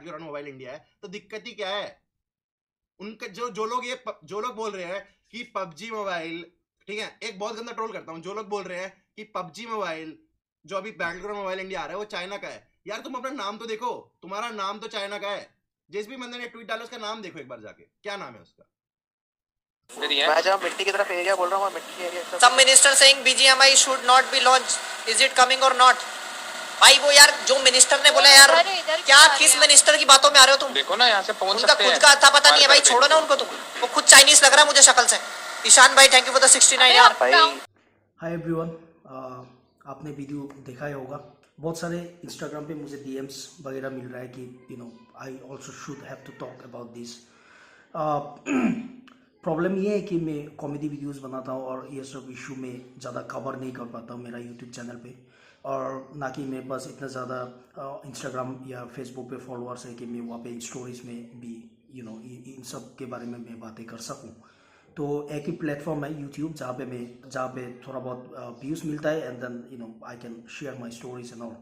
Battleground mobile India है, तो दिक्कत ही क्या है? उनके जो लोग बोल रहे हैं कि पबजी मोबाइल, ठीक है, एक बहुत गंदा ट्रोल करता हूँ, जो लोग बोल रहे हैं कि पबजी मोबाइल जो अभी बैटलग्राउंड मोबाइल इंडिया आ रहा है वो चाइना का है। यार तुम अपना नाम तो देखो, तुम्हारा नाम तो चाइना का है। जिस भी बंदे ने ट्वीट डाला उसका नाम देखो एक बार जाके, क्या नाम है उसका? मैं जब मिट्टी की तरफ एरिया बोल रहा हूँ, मिट्टी की area. Some minister saying BGMI should not be launched. Is it coming or not? भाई वो यार जो मिनिस्टर ने बोला यार, क्या किस मिनिस्टर की बातों में आ रहे हो तुम? देखो ना यहाँ से पहुंच सकते हैं। उनका खुद का था पता नहीं है भाई, छोड़ो ना उनको तुम। वो खुद चाइनीज लग रहा है मुझे शक्ल से। ईशान भाई थैंक यू फॉर द 69 यार भाई। हाय एवरीवन, आपने वीडियो देखा ही होगा। बहुत सारे इंस्टाग्राम पे मुझे डीएम्स वगैरह मिल रहा है कि I also should have to talk about this. Problem ये है कि मैं कॉमेडी वीडियोस बनाता हूँ और ये सब इशू में ज़्यादा कवर नहीं कर पाता हूँ मेरा यूट्यूब चैनल पे, और ना कि मेरे पास इतना ज़्यादा इंस्टाग्राम या फेसबुक पे फॉलोअर्स है कि मैं वहाँ पे स्टोरीज में भी इन सब के बारे में मैं बातें कर सकूँ। तो एक ही प्लेटफॉर्म है यूट्यूब जहाँ पे थोड़ा बहुत व्यूज़ मिलता है, and then I can share my stories and all.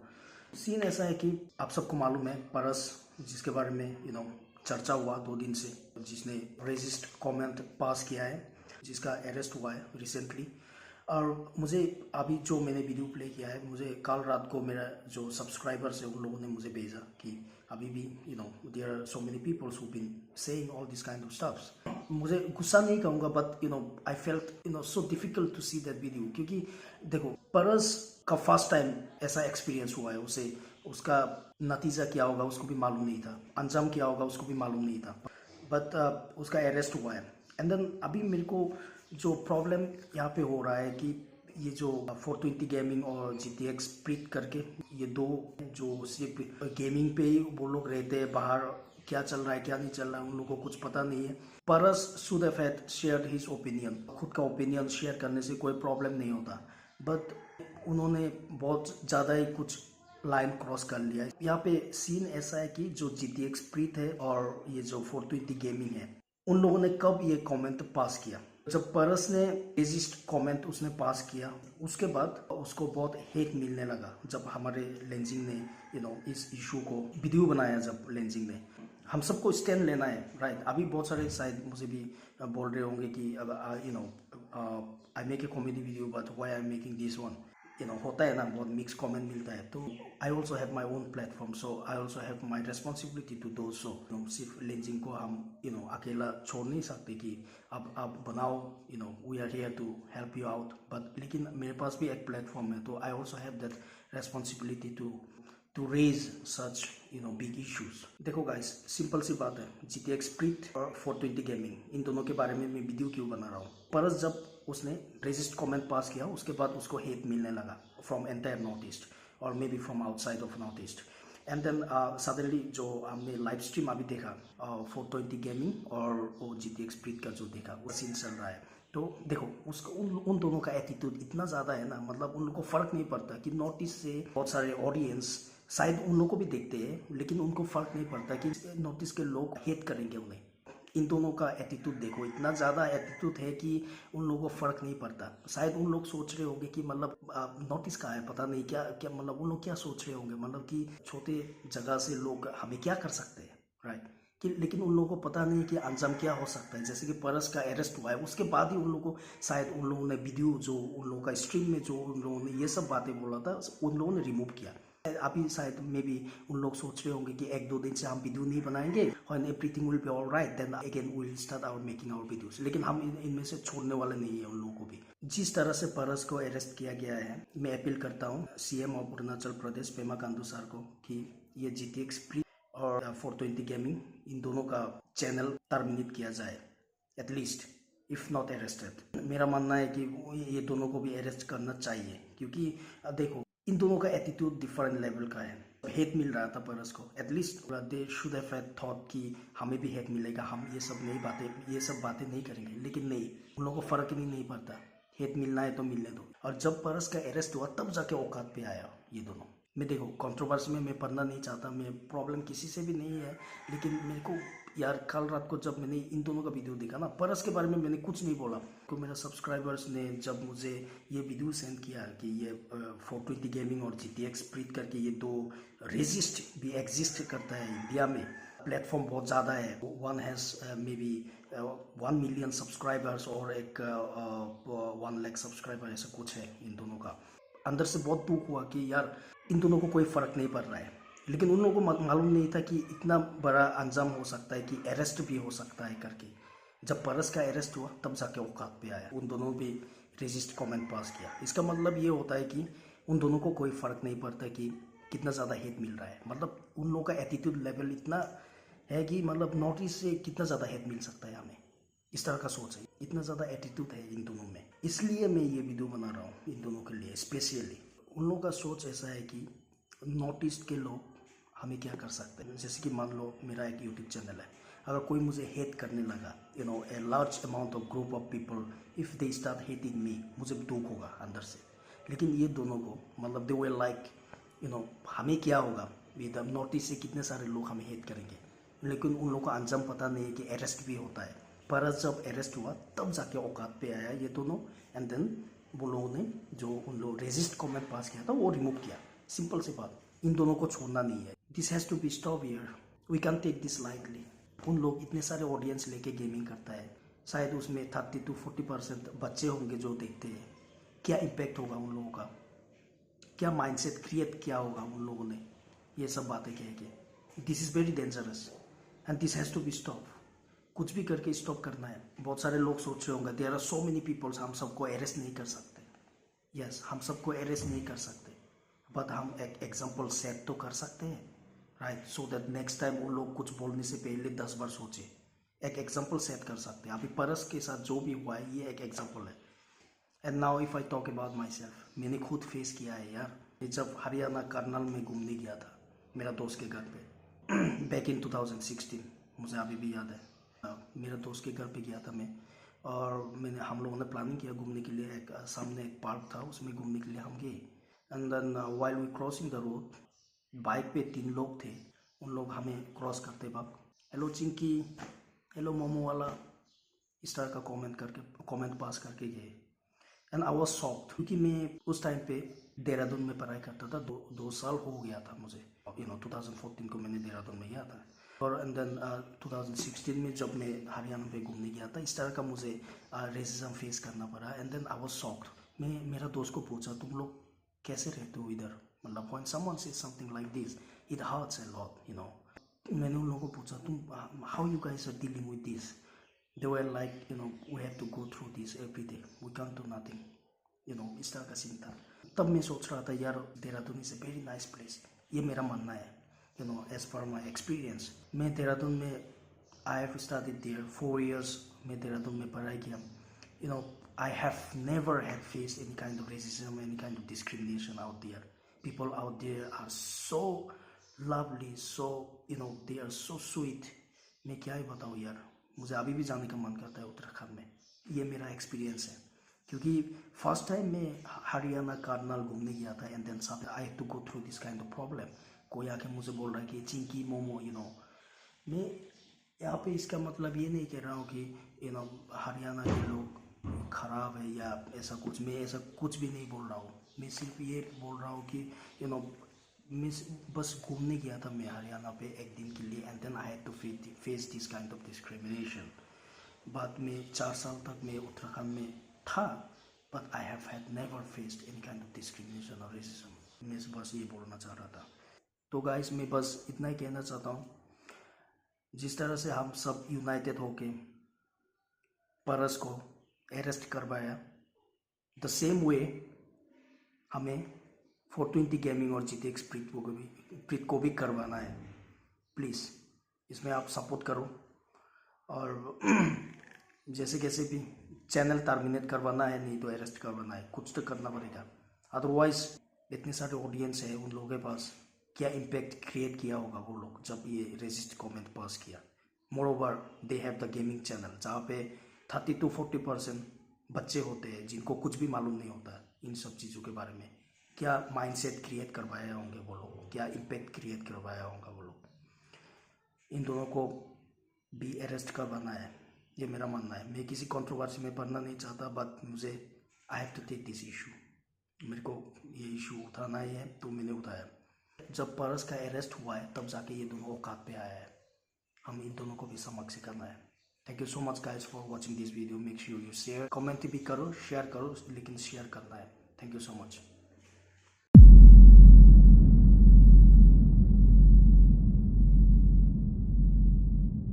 Scene ऐसा है कि आप सबको मालूम है परस, जिसके बारे में चर्चा हुआ 2 दिन से, जिसने रेसिस्ट कमेंट पास किया है, जिसका अरेस्ट हुआ है रिसेंटली। और मुझे अभी जो मैंने वीडियो प्ले किया है, मुझे कल रात को मेरा जो सब्सक्राइबर्स है उन लोगों ने मुझे भेजा कि अभी भी there are so many peoples who been saying all this kind of stuffs. मुझे गुस्सा नहीं कहूँगा, but I felt so difficult to see that video, क्योंकि देखो परस का फर्स्ट टाइम ऐसा एक्सपीरियंस हुआ है उसे। उसका नतीजा क्या होगा उसको भी मालूम नहीं था, अंजाम क्या होगा उसको भी मालूम नहीं था, बट उसका अरेस्ट हुआ है। एंड देन अभी मेरे को जो प्रॉब्लम यहाँ पे हो रहा है कि ये जो 420 गेमिंग और GTX स्प्लिट करके, ये दो जो सिर्फ गेमिंग पे ही वो लोग रहते हैं, बाहर क्या चल रहा है क्या नहीं चल रहा है उन लोगों को कुछ पता नहीं है। Paras should have had shared his opinion. खुद का ओपिनियन शेयर करने से कोई प्रॉब्लम नहीं होता, बट उन्होंने बहुत ज़्यादा ही कुछ लाइन क्रॉस कर लिया है। यहाँ पे सीन ऐसा है कि जो GTX स्प्लिट है और ये जो 420 गेमिंग है, उन लोगों ने कब ये कमेंट पास किया? जब परस ने रेजिस्ट कमेंट उसने पास किया, उसके बाद उसको बहुत हेट मिलने लगा। जब हमारे लेंजिंग ने इस इशू को वीडियो बनाया, जब लेंजिंग ने, हम सबको स्टैंड लेना है, राइट। अभी बहुत सारे शायद मुझे भी बोल रहे होंगे कि I make a comedy video but why I am making this one. होता है ना, बहुत मिक्स कमेंट मिलता है। तो I also have my own platform, so I also have my responsibility to do. So सिर्फ लेंजिंग को हम अकेला छोड़ नहीं सकते कि अब आप बनाओ, we are here to help you out, but लेकिन मेरे पास भी एक प्लेटफॉर्म है, तो I also have that responsibility to raise such big issues. देखो गाइस, सिंपल सी बात है, GTX स्प्लिट और 420 गेमिंग, इन दोनों के बारे में मैं वीडियो क्यों बना रहा हूँ? परस जब उसने रेजिस्ट कमेंट पास किया, उसके बाद उसको हेट मिलने लगा फ्रॉम एंटायर नॉर्थ ईस्ट और maybe from outside of North East. And then suddenly जो हमने लाइव स्ट्रीम अभी देखा 420 गेमिंग और वो GTX स्प्लिट का जो देखा, वो सीन चल रहा है। तो देखो उसका उन दोनों का एटीट्यूड इतना ज़्यादा है ना, मतलब उन लोगों को फ़र्क नहीं पड़ता कि नॉर्थ ईस्ट से बहुत सारे ऑडियंस शायद उन लोगों को भी देखते हैं, लेकिन उनको फ़र्क नहीं पड़ता कि नॉर्थ ईस्ट के लोग हेट करेंगे उन्हें। इन दोनों का एटीट्यूड देखो, इतना ज़्यादा एटीट्यूड है कि उन लोगों को फ़र्क नहीं पड़ता। शायद उन लोग सोच रहे होंगे कि मतलब नॉर्थ ईस्ट का है, पता नहीं क्या क्या, मतलब उन लोग क्या सोच रहे होंगे, मतलब कि छोटे जगह से लोग हमें क्या कर सकते हैं, राइट। कि लेकिन उन लोगों को पता नहीं कि अंजाम क्या हो सकता है। जैसे कि परस का अरेस्ट हुआ है, उसके बाद ही उन लोगों को शायद उन लोगों ने वीडियो जो उन लोगों का स्ट्रीम में जो उन लोगों ने ये सब बातें बोला था, उन लोगों ने रिमूव किया। अभी शायद मे बी उन लोग सोच रहे होंगे कि 1-2 दिन से हम वीडियो नहीं बनाएंगे, when everything will be alright then again we will start our making our videos. लेकिन हम इनमें से छोड़ने वाले नहीं है उन लोगों को भी। जिस तरह से परस को अरेस्ट किया गया है, मैं अपील करता हूँ CM of Arunachal Pradesh Pema Khandu sir को कि ये GTX स्प्लिट और 420 गेमिंग, इन दोनों का चैनल टर्मिनेट किया जाए, एटलीस्ट इफ़ नॉट अरेस्टेड। मेरा मानना है कि ये दोनों को भी अरेस्ट करना चाहिए, क्योंकि देखो इन दोनों का एटीट्यूड डिफरेंट लेवल का है। हेट मिल रहा था परस को, at least they should have had thought कि हमें भी हेट मिलेगा, हम ये सब बातें नहीं करेंगे। लेकिन नहीं, उन लोगों को फ़र्क ही नहीं पड़ता, हेट मिलना है तो मिलने दो। और जब परस का अरेस्ट हुआ तब जाके औकात पे आया ये दोनों। मैं देखो कंट्रोवर्सी में मैं पढ़ना नहीं चाहता, मैं प्रॉब्लम किसी से भी नहीं है, लेकिन मेरे को यार कल रात को जब मैंने इन दोनों का वीडियो देखा ना, परस के बारे में मैंने कुछ नहीं बोला। तो मेरा सब्सक्राइबर्स ने जब मुझे ये वीडियो सेंड किया कि ये 420 गेमिंग और GTX स्प्लिट करके ये दो रेजिस्ट भी एग्जिस्ट करता है इंडिया में, प्लेटफॉर्म बहुत ज़्यादा है, one has may be 1 million subscribers और एक 1 लाख सब्सक्राइबर, ऐसा कुछ है इन दोनों का। अंदर से बहुत दुख हुआ कि यार इन दोनों को कोई फ़र्क नहीं पड़ रहा है, लेकिन उन लोगों को मालूम नहीं था कि इतना बड़ा अंजाम हो सकता है कि अरेस्ट भी हो सकता है करके। जब परस का अरेस्ट हुआ तब जाके औकात पे आया, उन दोनों भी रेजिस्ट कमेंट पास किया। इसका मतलब ये होता है कि उन दोनों को कोई फ़र्क नहीं पड़ता कि कितना ज़्यादा हेट मिल रहा है। मतलब उन लोगों का एटीट्यूड लेवल इतना है कि मतलब नॉर्थ ईस्ट से कितना ज़्यादा हेट मिल सकता है हमें, इस तरह का सोच है, इतना ज़्यादा एटीट्यूड है इन दोनों में। इसलिए मैं ये वीडियो बना रहा हूँ इन दोनों के लिए स्पेशली। उन लोगों का सोच ऐसा है कि नॉर्थ ईस्ट के लोग हमें क्या कर सकते हैं। जैसे कि मान लो मेरा एक यूट्यूब चैनल है, अगर कोई मुझे हेट करने लगा, you know a large amount of group of people, if they start hating me, मुझे दुख होगा अंदर से। लेकिन ये दोनों को मतलब दे वे लाइक यू नो हमें क्या होगा, विद नॉर्थ ईस्ट से कितने सारे लोग हमें हेट करेंगे, लेकिन उन लोगों को अंजाम पता नहीं है कि अरेस्ट भी होता है। पर जब अरेस्ट हुआ तब जाके औकात पे आया ये दोनों, एंड देन वो लोगों ने जो उन लोग रेजिस्ट कमेंट पास किया था वो रिमूव किया। सिंपल सी बात, इन दोनों को छोड़ना नहीं है। This has to be stop here, we can take this lightly. उन लोग इतने सारे ऑडियंस लेके गेमिंग करता है, शायद उसमें 30 to 40% बच्चे होंगे जो देखते हैं। क्या इम्पैक्ट होगा उन लोगों का, क्या माइंडसेट क्रिएट किया होगा उन लोगों ने ये सब बातें कह के। This is very dangerous and this has to be stop. कुछ भी करके स्टॉप करना है। बहुत सारे लोग सोच रहे होंगे there are so many peoples, हम सबको अरेस्ट नहीं कर सकते। यस, हम सबको अरेस्ट नहीं कर सकते, बट हम एक एग्जाम्पल सेट तो कर सकते हैं, right, so that next time वो लोग कुछ बोलने से पहले 10 बार सोचे। एक एग्जाम्पल सेट कर सकते हैं। अभी परस के साथ जो भी हुआ है ये एक एग्जाम्पल है। And now if I talk about my self, मैंने खुद फेस किया है यार। जब हरियाणा करनाल में घूमने गया था मेरा दोस्त के घर पे बैक इन 2016, मुझे अभी भी याद है। मेरे दोस्त के घर पे गया था मैं, और हम लोगों ने प्लानिंग किया घूमने के लिए। एक सामने एक पार्क था, उसमें घूमने के लिए हम गए। And then while we crossing the road, bike पे 3 लोग थे। उन लोग हमें क्रॉस करते वक्त हेलो चिंकी, हेलो मोमो वाला, इस तरह का कमेंट पास करके गए। एंड आई वॉज शॉक्ड, क्योंकि मैं उस टाइम पे देहरादून में पढ़ाई करता था। 2 साल हो गया था मुझे, 2014 को मैंने देहरादून में गया था। और एंड देन 2016 में जब मैं हरियाणा पे घूमने गया था, इस तरह का मुझे रेसिज्म फेस करना पड़ा। And then I was shocked. मैं मेरा दोस्त को पूछा तुम लोग कैसे रहते हो इधर, मतलब when someone says something like this it hurts a lot, you know. मैंने उन लोगों को पूछा तुम how you guys are dealing with this. They were like you know we have to go through this every day, we can do nothing, you know, इस तरह का scene था। तब मैं सोच रहा था यार Dehradun is a very nice place, ये मेरा मानना है, you know, as per my experience। मैं देहरादून में I have studied there 4 years, मैं देहरादून में पढ़ाई किया। You know, I have never had faced any kind of racism, any kind of discrimination out there. People out there are so lovely, so you know, they are so sweet। मैं क्या ही बताऊँ यार, मुझे अभी भी जाने का मन करता है उत्तराखंड में। ये मेरा एक्सपीरियंस है, क्योंकि फर्स्ट टाइम मैं हरियाणा करनाल घूमने गया था। And then I have to go through this kind of problem. कोई आके मुझे बोल रहा है कि चिंकी मोमो, यू नो, मैं यहाँ पे इसका मतलब ये नहीं कह रहा हूँ कि यू नो हरियाणा के लोग ख़राब है या ऐसा कुछ। मैं ऐसा कुछ भी नहीं बोल रहा हूँ। मैं सिर्फ ये बोल रहा हूँ कि यू नो मैं बस घूमने गया था मैं हरियाणा पे एक दिन के लिए। And then I had to face this kind of discrimination. बाद में 4 साल तक मैं उत्तराखंड में था, but I have had never faced any kind of discrimination और रेसिज्म। मैं बस ये बोलना चाह रहा था। तो गाइस मैं बस इतना ही कहना चाहता हूँ, जिस तरह से हम सब यूनाइटेड होके परस को अरेस्ट करवाया, द सेम वे हमें 420 गेमिंग और GTX स्प्लिट को भी करवाना है। प्लीज़ इसमें आप सपोर्ट करो, और जैसे कैसे भी चैनल टर्मिनेट करवाना है, नहीं तो अरेस्ट करवाना है, कुछ तो करना पड़ेगा। अदरवाइज इतने सारे ऑडियंस है उन लोगों के पास, क्या इम्पैक्ट क्रिएट किया होगा वो लोग जब ये रेजिस्ट कमेंट पास किया। More over they have the gaming channel, जहाँ पे 30 to 40% बच्चे होते हैं जिनको कुछ भी मालूम नहीं होता इन सब चीज़ों के बारे में, क्या माइंडसेट क्रिएट करवाए होंगे वो लोग, क्या इम्पैक्ट क्रिएट करवाया होगा वो लोग। इन दोनों को भी अरेस्ट करवाना है, ये मेरा मानना है। मैं किसी कंट्रोवर्सी में पढ़ना नहीं चाहता, बट मुझे I have to take this issue, मेरे को ये इशू उठाना ही है, तो मैंने उठाया। जब पारस का अरेस्ट हुआ है तब जाके ये दोनों औकात पे आया है, हम इन दोनों को भी सबक सिखाना है। Thank you so much guys for watching this video. Make sure you share, comment भी करो, शेयर करो, लेकिन शेयर करना है। Thank you so much.